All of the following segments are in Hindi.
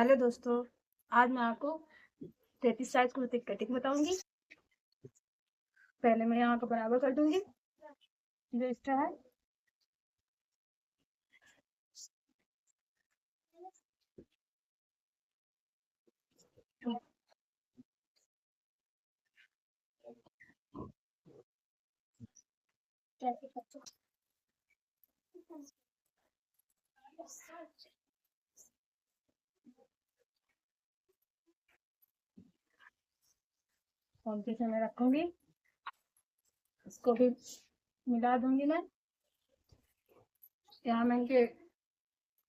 हेलो दोस्तों। आज मैं आपको 33 साइज कुर्ते की कटिंग बताऊंगी। पहले मैं यहाँ का बराबर कर दूंगी जो एक्स्ट्रा है। कौनसी से मैं रखूंगी, इसको भी मिला दूंगी मैं। यहाँ मैं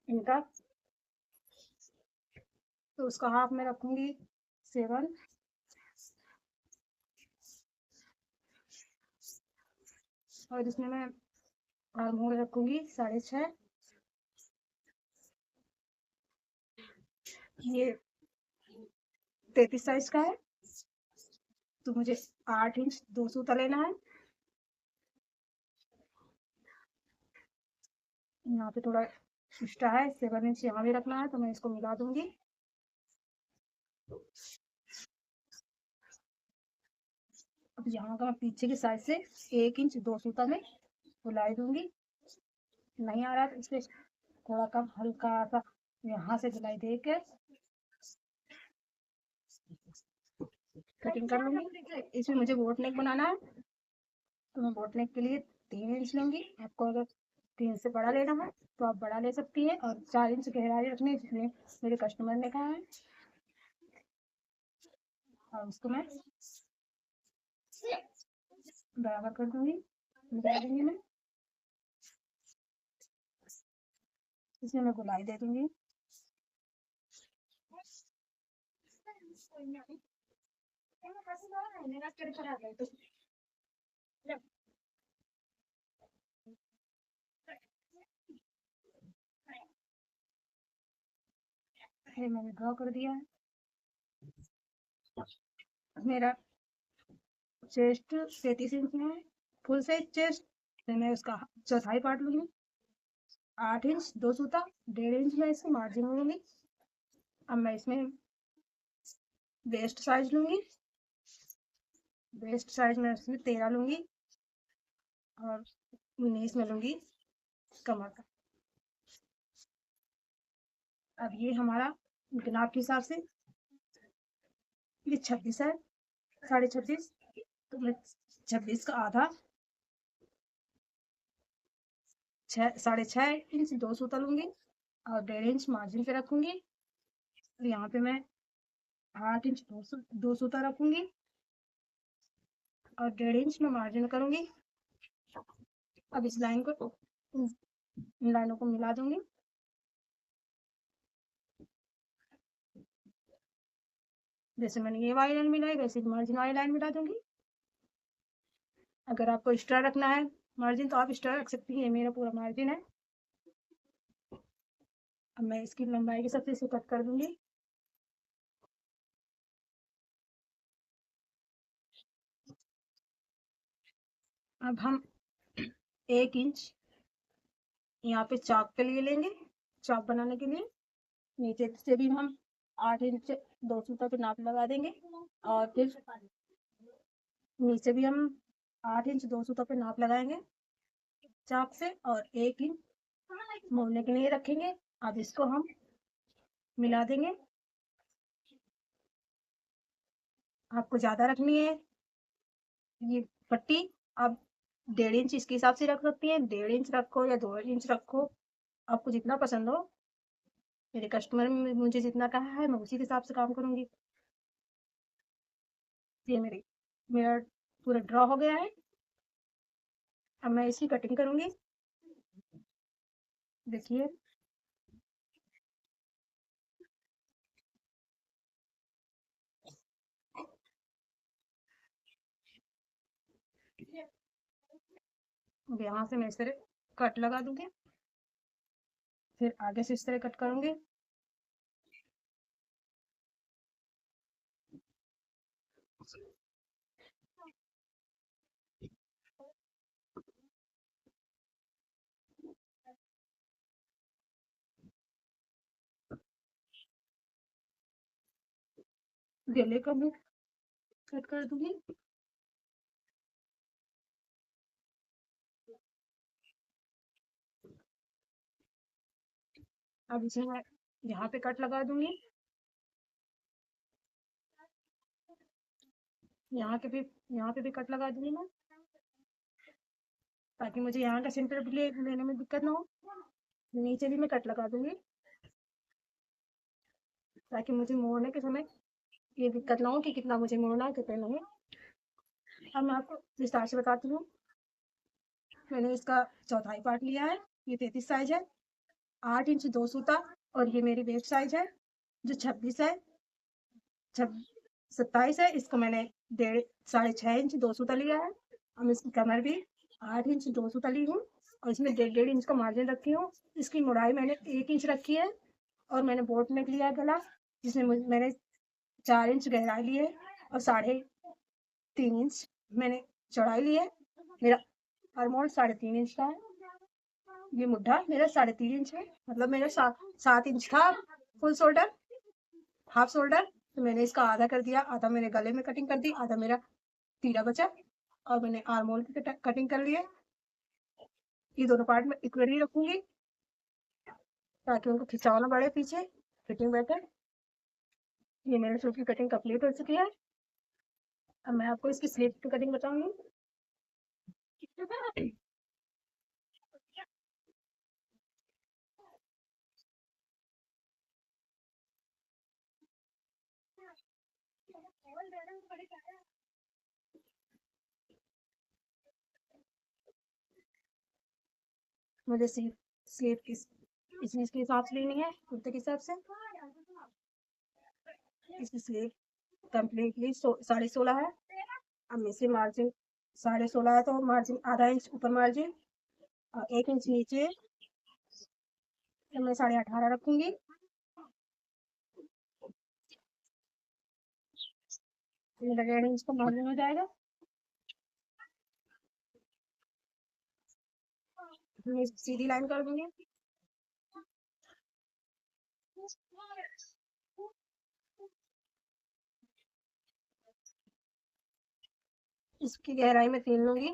इनका तो उसका हाफ में रखूंगी 7 और इसमें मैं आर्म होल रखूंगी 6.5। ये 33 साइज का है तो मुझे 8 इंच 2 सूता लेना है। यहाँ पे थोड़ा एक्स्ट्रा है, 7 इंच यहाँ भी रखना है तो मैं इसको मिला दूंगी। अब यहाँ का मैं पीछे की साइड से 1 इंच 2 सूता में बुलाई दूंगी। नहीं आ रहा तो इसलिए थोड़ा कम हल्का सा यहाँ से सिलाई दे के कटिंग कर लूंगी। इसमें मुझे बोट नेक बनाना है तो मैं बोट नेक के लिए 3 इंच लूंगी। आपको अगर 3 से बड़ा लेना है तो आप बड़ा ले सकती है और 4 इंच गहराई रखनी है जिसमें मेरे कस्टमर ने कहा है। और उसको मैं बराबर कर दूंगी, मिला दूंगी मैं। इसमें मैं गुलाई दे दूंगी। ये मैंने ड्रॉ कर दिया है। मेरा चेस्ट 33 इंच में है, फुल साइज चेस्ट। फिर मैं उसका चौथाई पार्ट लूंगी 8 इंच 2 सूता, 1.5 इंच में इसकी मार्जिन लूंगी। अब मैं इसमें वेस्ट साइज लूंगी। वेस्ट साइज में इसमें 13 लूंगी और 19 में लूंगी कमर का। अब ये हमारा नाप के हिसाब से ये 26 है, 26.5। तो मैं 26 का आधा 6.5 इंच 2 सूता लूंगी और 1.5 इंच मार्जिन पे रखूंगी। तो यहाँ पे मैं 8 इंच 2 सूता रखूंगी और 1.5 इंच में मार्जिन करूंगी। अब इस लाइन को इन लाइनों को मिला दूंगी। जैसे मैंने ये वाली लाइन मिलाई वैसे मार्जिन वाली लाइन मिला दूंगी। अगर आपको एक्स्ट्रा रखना है मार्जिन तो आप एक्स्ट्रा रख सकती हैं, ये मेरा पूरा मार्जिन है। अब मैं इसकी लंबाई के हिसाब से इसे कट कर दूंगी। अब हम 1 इंच यहाँ पे चौक के लिए लेंगे, चौक बनाने के लिए। नीचे से भी हम 8 इंच 2 सूता पे नाप लगा देंगे और फिर नीचे भी हम 8 इंच 2 सूता पे नाप लगाएंगे चाक से और 1 इंच मोड़ने के लिए रखेंगे। अब इसको हम मिला देंगे। आपको ज्यादा रखनी है ये पट्टी, आप 1.5 इंच इसके हिसाब से रख सकती हैं। 1.5 इंच रखो या 2 इंच रखो, आपको जितना पसंद हो। मेरे कस्टमर ने मुझे जितना कहा है मैं उसी के हिसाब से काम करूंगी। ये मेरा पूरा ड्रॉ हो गया है। अब मैं इसकी कटिंग करूंगी। देखिए अब यहाँ से मैं इस तरह कट लगा दूंगी, फिर आगे से इस तरह कट करूंगी। गले का भी कट कर दूंगी। अब इसे मैं यहाँ पे कट लगा दूंगी, यहाँ पे भी कट लगा दूंगी मैं, ताकि मुझे यहाँ का सेंटर भी लेने में दिक्कत ना हो। नीचे भी मैं कट लगा दूंगी, ताकि मुझे मोड़ने के समय ये दिक्कत ना हो कि कितना मुझे मोड़ना है कितना नहीं। अब मैं आपको विस्तार से बताती हूँ। मैंने इसका चौथाई पार्ट लिया है, ये 33 साइज है, 8 इंच 2 सूता, और ये मेरी वेस्ट साइज है जो 26 है, 27 है। इसको मैंने 6.5 इंच 2 सूता लिया है। अब इसकी कमर भी 8 इंच 2 सूता ली हूँ, और इसमें 1.5 इंच का मार्जिन रखी हूँ। इसकी मुड़ाई मैंने 1 इंच रखी है, और मैंने बोट नेक लिया है गला, जिसमें मैंने 4 इंच गहराई ली है, और 3.5 इंच मैंने चौड़ाई ली है। मेरा आर्मोल 3.5 इंच का है। ये मुड्ढा मेरा 3.5 इंच है, मतलब मेरा 7 इंच था फुल शोल्डर, हाफ शोल्डर। तो मैंने इसका आधा कर दिया, आधा मैंने गले में कटिंग कर दी, आधा मेरा तीरा बचा, और मैंने आर्मोल की कटिंग कर ली है। ये दोनों पार्ट में इक्वली रखूंगी, ताकि उनको खिंचाव ना बढ़े, पीछे फिटिंग बैठे। ये मेरे सूट की कटिंग कंप्लीट हो चुकी है। अब मैं आपको इसकी स्लीव की कटिंग बताऊंगी। मुझे स्लीव की इसके हिसाब से लेनी है, कुर्ते के हिसाब से। इसकी स्लीव कम्प्लीटली 16.5 है। अब इसे मार्जिन 16.5 है, तो मार्जिन आधा इंच ऊपर मार्जिन और 1 इंच नीचे, तो मैं 18.5 रखूंगी। मेरा 1.5 इंच का मार्जिन हो जाएगा। मैं सीधी लाइन कर दूंगी। इसकी गहराई में 3 लूंगी,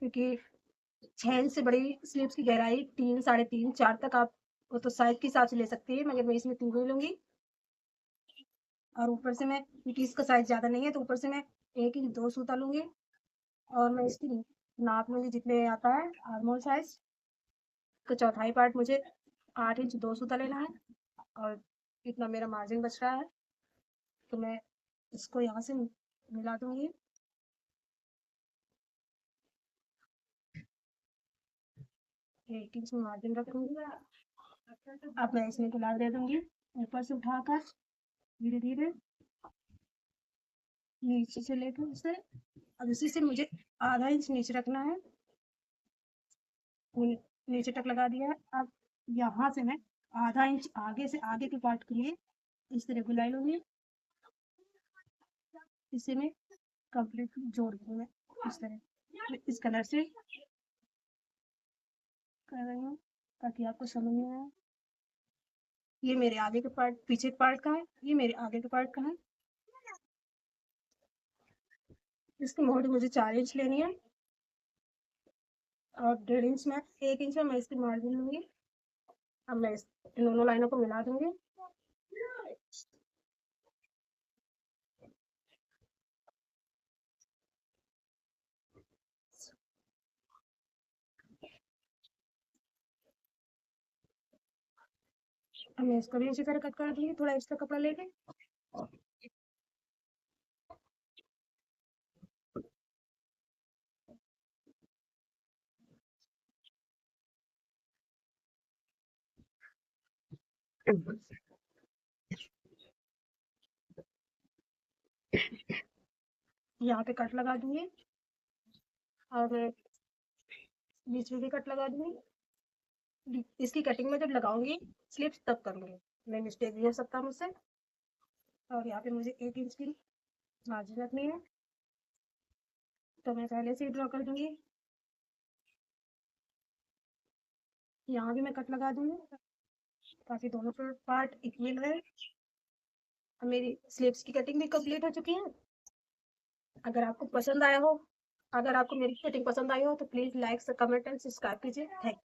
क्योंकि 6 इंच से बड़ी स्लीव्स की गहराई 3, 3.5, 4 तक आप वो तो साइज के हिसाब से ले सकती है, मगर मैं इसमें 3 ही लूंगी। और ऊपर से मैं, क्योंकि इसका साइज ज्यादा नहीं है, तो ऊपर से मैं 1 इंच 2 सूता लूंगी, और मैं इसकी नाप लूंगी जितने आता है आर्मोल साइज का। चौथाई पार्ट मुझे 8 इंच 2 सूता लेना है, और इतना मेरा मार्जिन बच रहा है, तो मैं इसको यहाँ से मिला दूंगी। 1 इंच में मार्जिन रखूंगी। अब मैं इसमें गुलाब दे दूंगी, ऊपर से उठाकर धीरे धीरे नीचे से लेकर उसे, अब इसी से मुझे आधा इंच नीचे रखना है। नीचे तक लगा दिया है। अब यहाँ से मैं आधा इंच आगे से आगे के पार्ट के लिए इस तरह गुलाई लूंगी। इसे मैं कंप्लीट जोड़ दूंगी मैं इस तरह, इस कलर से कर रही हूँ, ताकि आपको समझ में आए। ये मेरे आगे के पार्ट, पीछे के पार्ट का है, ये मेरे आगे के पार्ट का है। इसकी मोड़ मुझे 4 इंच लेनी है, और 1.5 इंच में 1 इंच में मैं इसकी मार्जिन लूंगी। अब मैं इन दोनों लाइनों को मिला दूंगी। अब मैं इसको भी इसी तरह कट कर दूंगी, थोड़ा एक्स्ट्रा कपड़ा लेके। यहाँ पे कट लगा दूंगी, और मैं बीच में भी कट लगा दूंगी। इसकी कटिंग में जब लगाऊंगी स्लिप्स तब करूंगी, मैं मिस्टेक भी हो सकता है मुझसे। और यहाँ पे मुझे 1 इंच की मार्जिन रखनी है, तो मैं पहले से ही ड्रॉ कर दूंगी। यहाँ भी मैं कट लगा दूंगी, ताकि दोनों पार्ट इक्वल रहे। मेरी स्लीव्स की कटिंग भी कंप्लीट हो चुकी है। अगर आपको पसंद आया हो, अगर आपको मेरी कटिंग पसंद आई हो तो please like, comment and subscribe कीजिए। थैंक